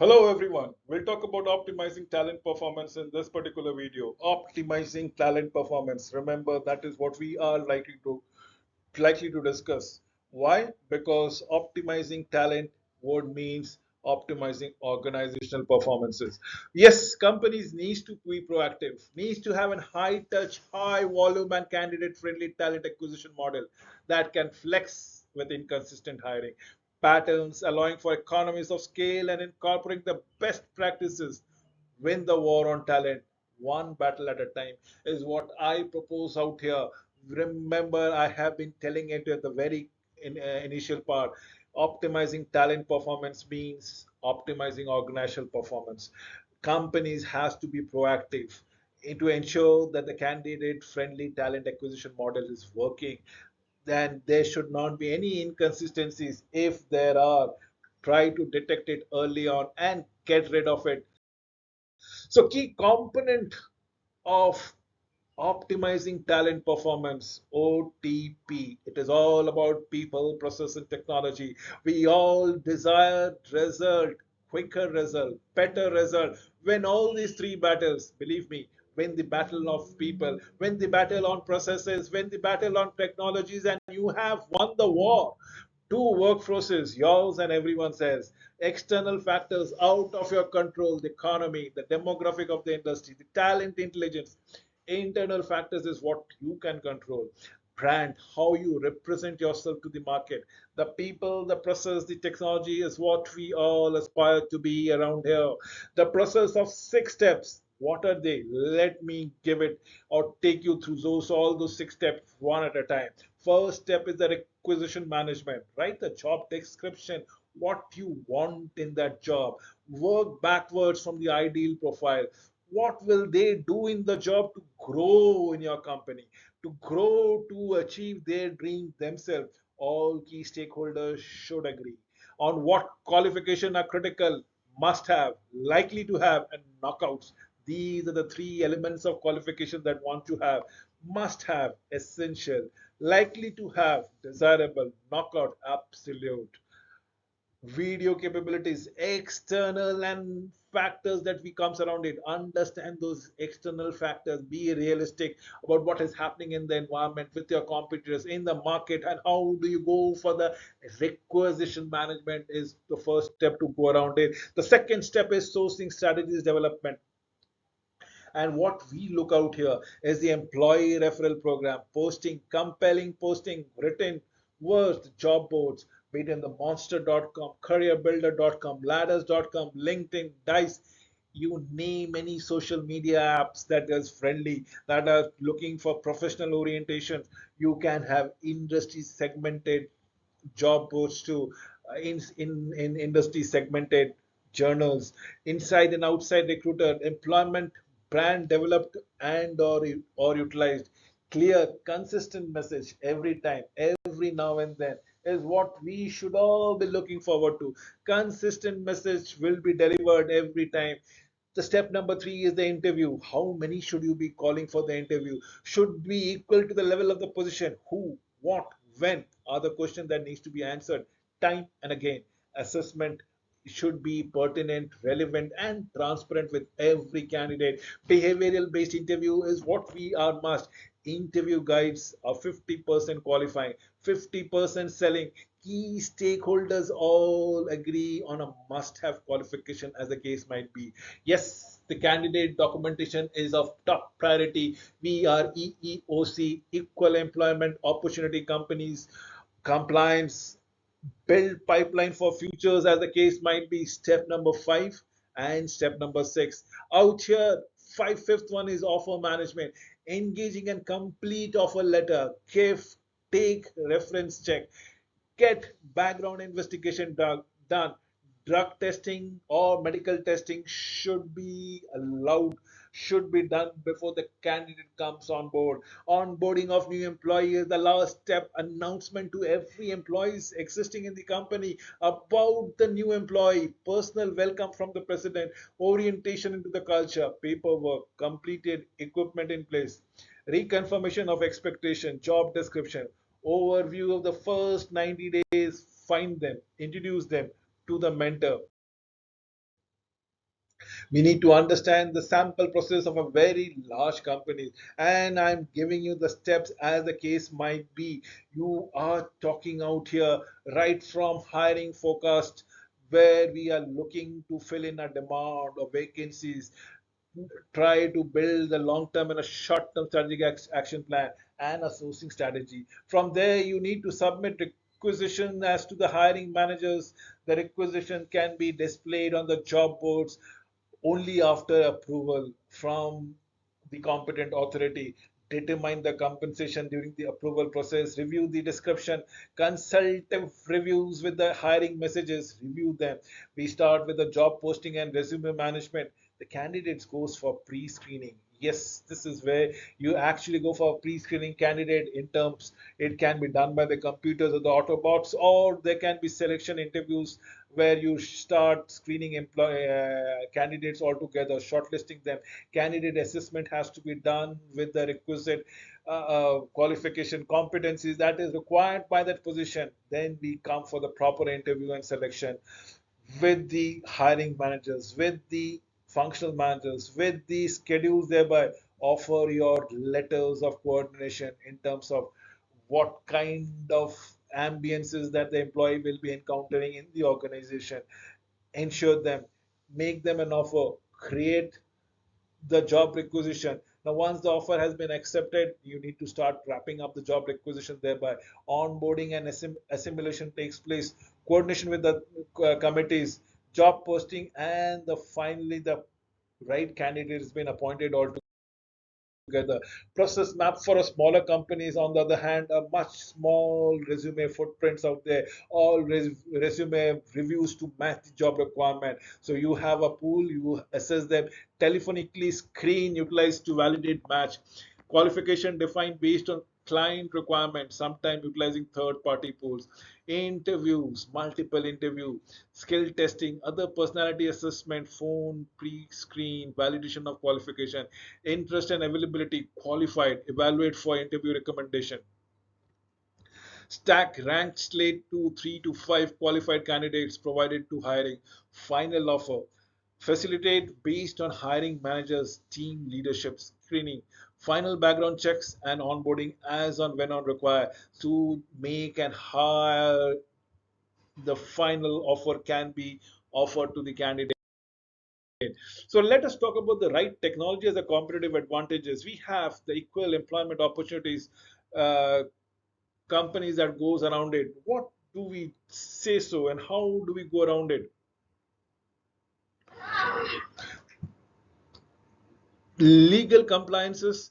Hello everyone. We'll talk about optimizing talent performance in this particular video. Optimizing talent performance. Remember that is what we are likely to discuss. Why? Because optimizing talent would means optimizing organizational performances. Yes, companies needs to be proactive, needs to have a high touch, high volume and candidate friendly talent acquisition model that can flex with inconsistent hiring patterns, allowing for economies of scale and incorporating the best practices. Win the war on talent, one battle at a time, is what I propose out here. Remember, I have been telling it at the very initial part. Optimizing talent performance means optimizing organizational performance. Companies has to be proactive to ensure that the candidate friendly talent acquisition model is working. Then there should not be any inconsistencies. If there are, try to detect it early on and get rid of it. So key component of optimizing talent performance, OTP. It is all about people, process, and technology. We all desire result, quicker result, better result. When all these three battles, believe me, win the battle of people, win the battle on processes, win the battle on technologies, and you have won the war. Two workforces, yours and everyone says. External factors out of your control, the economy, the demographic of the industry, the talent intelligence. Internal factors is what you can control. Brand, how you represent yourself to the market. The people, the process, the technology is what we all aspire to be around here. The process of 6 steps. What are they? Let me give it or take you through all those 6 steps one at a time. First step is the requisition management, right? The job description, what you want in that job. Work backwards from the ideal profile. What will they do in the job to grow in your company, to grow to achieve their dreams themselves? All key stakeholders should agree on what qualification are critical, must have, likely to have, and knockouts. These are the three elements of qualification that want to have, must have, essential, likely to have, desirable, knockout, absolute. Video capabilities, external and factors that we comes around it. Understand those external factors, be realistic about what is happening in the environment with your competitors in the market, and how do you go for the requisition management is the first step to go around it. The second step is sourcing strategies development. And what we look out here is the employee referral program, posting, compelling posting, written words, job boards, be it in the monster.com, careerbuilder.com, ladders.com, LinkedIn, Dice, you name any social media apps that is friendly, that are looking for professional orientation. You can have industry segmented job boards too, in industry segmented journals, inside and outside recruiter, employment brand developed and or utilized. Clear, consistent message every time, every now and then is what we should all be looking forward to. Consistent message will be delivered every time. The step number three is the interview. How many should you be calling for the interview? Should be equal to the level of the position. Who, what, when are the questions that needs to be answered time and again. Assessment should be pertinent, relevant, and transparent with every candidate. Behavioral based interview is what we are must. Interview guides are 50% qualifying, 50% selling. Key stakeholders all agree on a must have qualification, as the case might be. Yes, the candidate documentation is of top priority. We are EEOC, Equal Employment Opportunity Companies, compliance, build pipeline for futures, as the case might be. Step number 5 and step number 6 out here. Fifth one is offer management, engaging and complete offer letter, give, take, reference check, get background investigation done. Drug testing or medical testing should be allowed, should be done before the candidate comes on board. Onboarding of new employees, the last step, announcement to every employees existing in the company about the new employee, personal welcome from the president, orientation into the culture, paperwork completed, equipment in place, reconfirmation of expectation, job description, overview of the first 90 days, find them, introduce them to the mentor, We need to understand the sample process of a very large company, and I'm giving you the steps as the case might be. You are talking out here right from hiring forecast, where we are looking to fill in a demand or vacancies, try to build a long term and a short term strategic action plan and a sourcing strategy. From there, you need to submit requisition as to the hiring managers. The requisition can be displayed on the job boards only after approval from the competent authority. Determine the compensation during the approval process, review the description, consultative reviews with the hiring messages, review them. We start with the job posting and resume management. The candidates goes for pre-screening. Yes, this is where you actually go for a pre-screening candidate. In terms, it can be done by the computers or the autobots, or there can be selection interviews where you start screening candidates altogether, shortlisting them. Candidate assessment has to be done with the requisite qualification competencies that is required by that position. Then we come for the proper interview and selection with the hiring managers, with the functional managers, with the schedules, thereby offer your letters of coordination in terms of what kind of ambiences that the employee will be encountering in the organization. Ensure them, make them an offer, create the job requisition. Now, once the offer has been accepted, you need to start wrapping up the job requisition, thereby onboarding and assimilation takes place, coordination with the committees, job posting, and finally the right candidate has been appointed altogether together. Process map for a smaller companies, on the other hand, are much small resume footprints out there, all resume reviews to match the job requirement. So you have a pool, you assess them, telephonically screen, utilize to validate match. Qualification defined based on client requirements, sometimes utilizing third party pools. Interviews, multiple interview, skill testing, other personality assessment, phone, pre-screen, validation of qualification, interest and availability, qualified, evaluate for interview recommendation. Stack ranked slate to 3 to 5 qualified candidates provided to hiring. Final offer. Facilitate based on hiring managers, team leadership screening. Final background checks and onboarding as on when on required to make and hire. The final offer can be offered to the candidate. So let us talk about the right technology as a competitive advantages. We have the equal employment opportunities, uh, companies that goes around it. What do we say so, and how do we go around it? Legal compliances,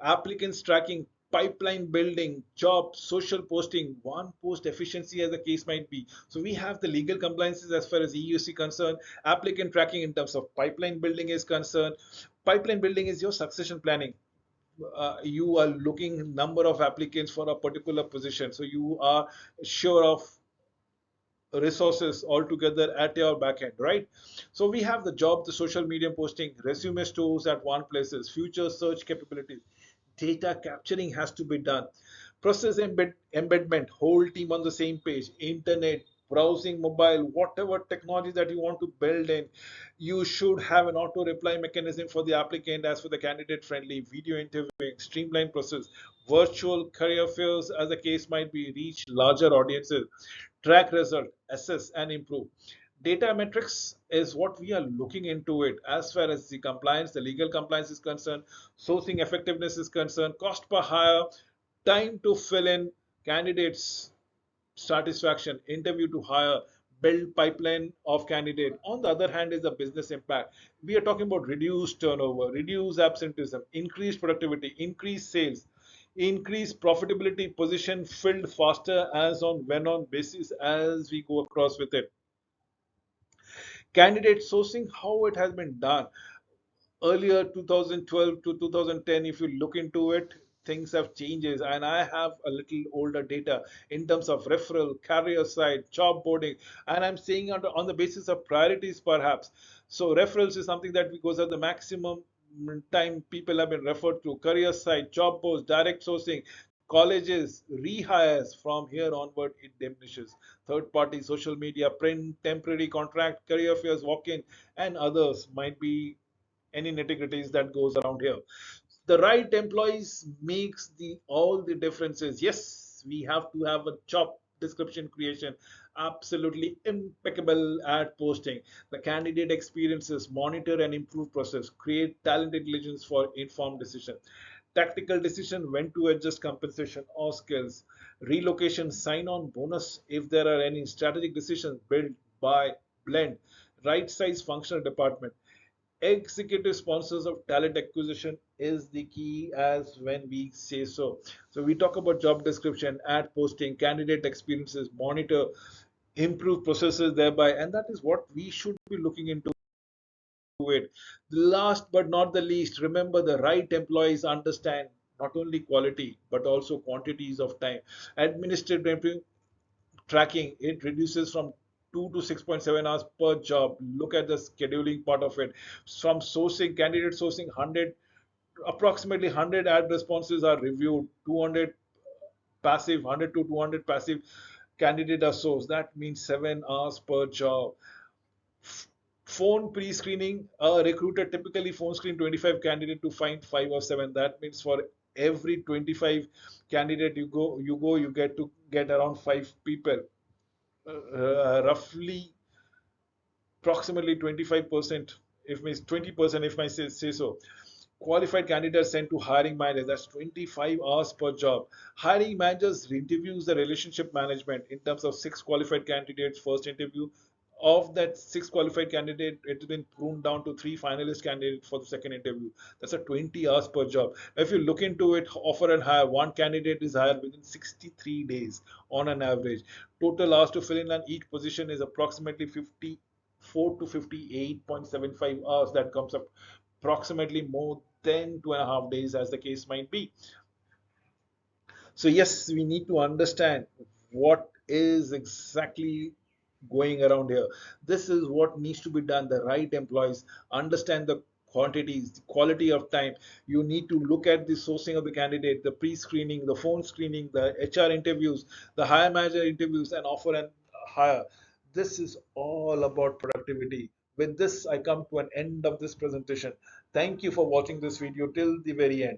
applicants tracking, pipeline building, job, social posting, one post efficiency as the case might be. So we have the legal compliances as far as EUC concerned, applicant tracking in terms of pipeline building is concerned. Pipeline building is your succession planning. You are looking number of applicants for a particular position, so you are sure of resources altogether at your back end, right? So we have the job, the social media posting, resume stores at one places, future search capabilities, data capturing has to be done, process embedment, whole team on the same page, internet, browsing, mobile, whatever technology that you want to build in, you should have an auto reply mechanism for the applicant as for the candidate friendly video interviewing, streamlined process, virtual career fairs as the case might be, reach larger audiences, track result, assess and improve. Data metrics is what we are looking into it as far as the compliance, the legal compliance is concerned, sourcing effectiveness is concerned, cost per hire, time to fill in, candidates satisfaction, interview to hire, build pipeline of candidate. On the other hand is the business impact. We are talking about reduced turnover, reduced absenteeism, increased productivity, increased sales, increased profitability, position filled faster as on when on basis as we go across with it. Candidate sourcing, how it has been done earlier 2012 to 2010, if you look into it, things have changes, and I have a little older data in terms of referral, career side, job boarding, and I'm saying on the basis of priorities perhaps. So referrals is something that goes at the maximum time people have been referred to, career side, job boards, direct sourcing, Colleges, rehires from here onward, it diminishes. Third party, social media, print, temporary contract, career fairs, walk in, and others might be any nitty-gritties that goes around here. The right employees makes the all the differences. Yes, we have to have a job description creation absolutely impeccable at posting. The candidate experiences, monitor and improve process, create talent intelligence for informed decision. Tactical decision when to adjust compensation or skills. Relocation, sign on bonus if there are any. Strategic decisions built by blend. Right size functional department. Executive sponsors of talent acquisition is the key as when we say so. So we talk about job description, ad posting, candidate experiences, monitor, improve processes thereby, and that is what we should be looking into it. Last but not the least, remember the right employees understand not only quality but also quantities of time. Administrative tracking, it reduces from 2 to 6.7 hours per job. Look at the scheduling part of it. From sourcing, candidate sourcing, 100, approximately 100 ad responses are reviewed, 200 passive, 100 to 200 passive candidate are sourced. That means 7 hours per job. Phone pre-screening, a recruiter typically phone screen 25 candidate to find 5 or 7. That means for every 25 candidate you get to get around 5 people. Roughly approximately 25%, if means 20%, if I say so. Qualified candidates sent to hiring managers, that's 25 hours per job. Hiring managers interviews the relationship management in terms of 6 qualified candidates first interview. Of that 6 qualified candidate, it has been pruned down to 3 finalist candidates for the second interview. That's a 20 hours per job. If you look into it, offer and hire, one candidate is hired within 63 days on an average. Total hours to fill in on each position is approximately 54 to 58.75 hours. That comes up approximately more than 2.5 days, as the case might be. So, yes, we need to understand what is exactly going around here. This is what needs to be done. The right employees understand the quantities, the quality of time. You need to look at the sourcing of the candidate, the pre screening, the phone screening, the HR interviews, the hire manager interviews, and offer and hire. This is all about productivity. With this, I come to an end of this presentation. Thank you for watching this video till the very end.